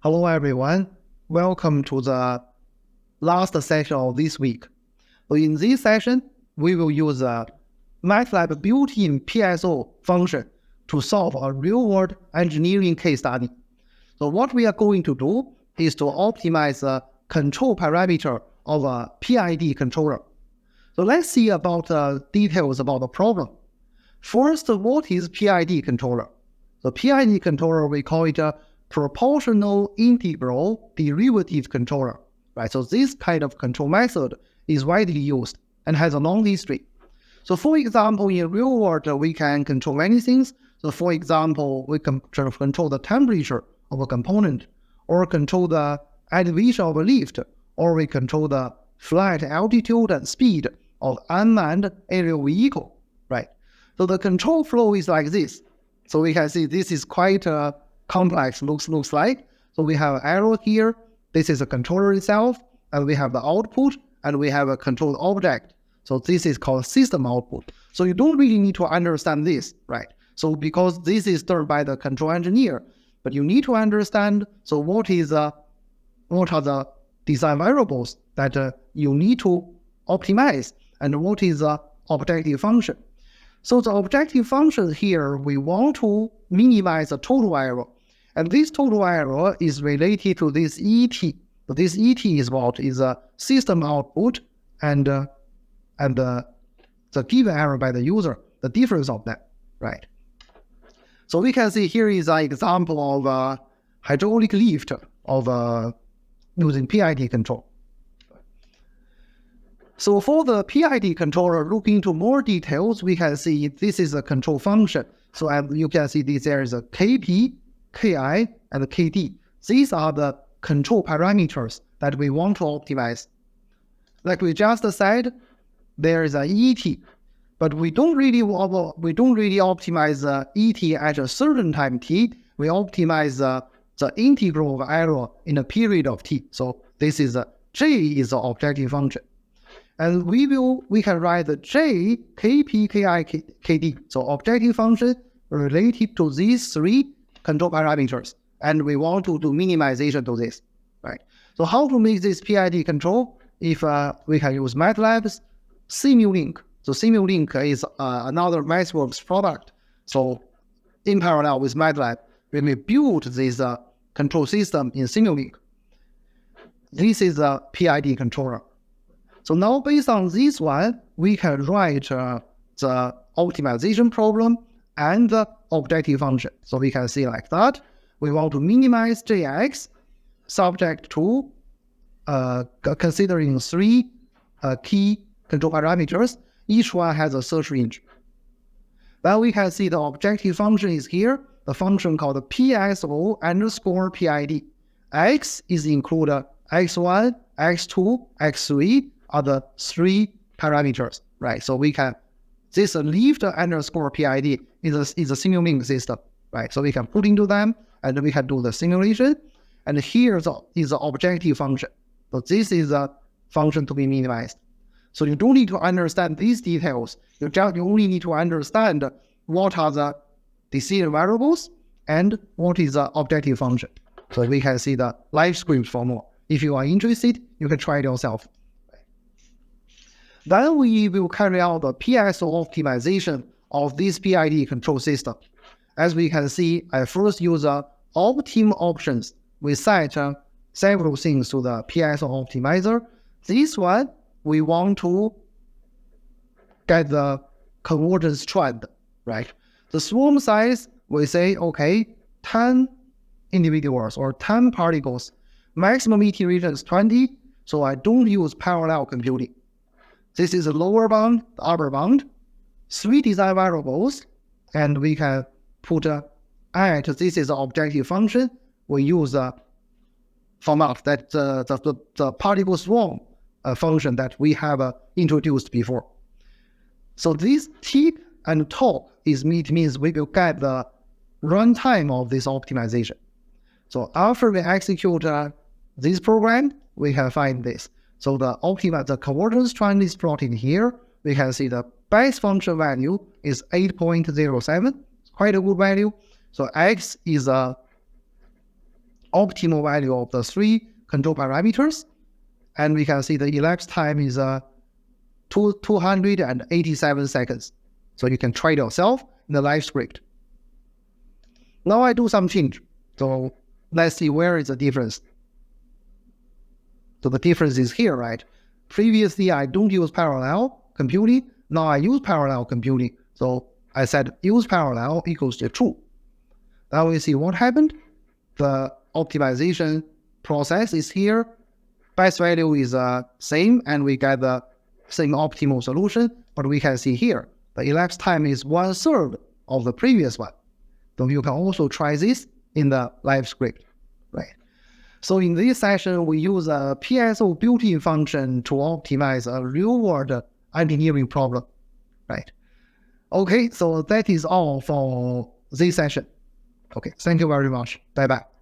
Hello everyone, welcome to the last session of this week. So in this session, we will use a MATLAB built-in PSO function to solve a real-world engineering case study. So what we are going to do is to optimize the control parameter of a PID controller. So let's see about the details about the problem. First, what is PID controller? The PID controller, we call it a proportional integral derivative controller, right? So this kind of control method is widely used and has a long history. So for example, in real world, we can control many things. So for example, we can control the temperature of a component, or control the elevation of a lift, or we control the flight altitude and speed of unmanned aerial vehicle, right? So the control flow is like this. So we can see this is quite complex, looks like. So we have an arrow here. This is a controller itself, and we have the output, and we have a controlled object. So this is called system output. So you don't really need to understand this, right? So because this is done by the control engineer, but you need to understand, so what are the design variables that you need to optimize, and what is the objective function. So the objective function here, we want to minimize the total error. And this total error is related to this ET. So this ET is what? Is a system output and the given error by the user, the difference of that, right? So we can see here is an example of a hydraulic lift of using PID control. So for the PID controller, looking into more details, we can see this is a control function. So as you can see, there is a Kp, Ki, and Kd. These are the control parameters that we want to optimize. Like we just said, there is a ET, but we don't really optimize ET at a certain time t. We optimize the integral of error in a period of t. So this is J is the objective function. And we can write the J, Kp, Ki, Kd. So objective function related to these three control parameters. And we want to do minimization to this, right? So how to make this PID control? If we can use MATLAB's Simulink. So Simulink is another MathWorks product. So in parallel with MATLAB, when we build this control system in Simulink, this is a PID controller. So now based on this one, we can write the optimization problem and the objective function. So we can see like that. We want to minimize Jx subject to considering three key control parameters. Each one has a search range. Then we can see the objective function is here, the function called PSO underscore PID. X is included x1, x2, x3 are the three parameters, right? So we can, this lift underscore PID is a Simulink system, right? So we can put into them, and we can do the simulation. And here is the objective function. So this is a function to be minimized. So you don't need to understand these details. You only need to understand what are the decision variables and what is the objective function. So we can see the live script for more. If you are interested, you can try it yourself. Then we will carry out the PSO optimization of this PID control system. As we can see, I first use optim options. We set several things to the PSO optimizer. This one, we want to get the convergence trend, right? The swarm size, we say, okay, 10 individuals or 10 particles. Maximum iteration is 20, so I don't use parallel computing. This is the lower bound, the upper bound, three design variables, and we can put this is the objective function. We use a format that the particle swarm function that we have introduced before. So this T and tau means we will get the runtime of this optimization. So after we execute this program, we can find this. So the convergence trend is plotted here. We can see the base function value is 8.07, quite a good value. So x is optimal value of the 3 control parameters. And we can see the elapsed time is 287 seconds. So you can try it yourself in the live script. Now I do some change. So let's see where is the difference. So the difference is here, right? Previously, I don't use parallel computing. Now I use parallel computing. So I said use parallel equals to true. Now we see what happened. The optimization process is here. Best value is same, and we get the same optimal solution. But we can see here, the elapsed time is 1/3 of the previous one. So you can also try this in the live script, right? So in this session, we use a PSO built-in function to optimize a real-world engineering problem, right? Okay, so that is all for this session. Okay, thank you very much. Bye-bye.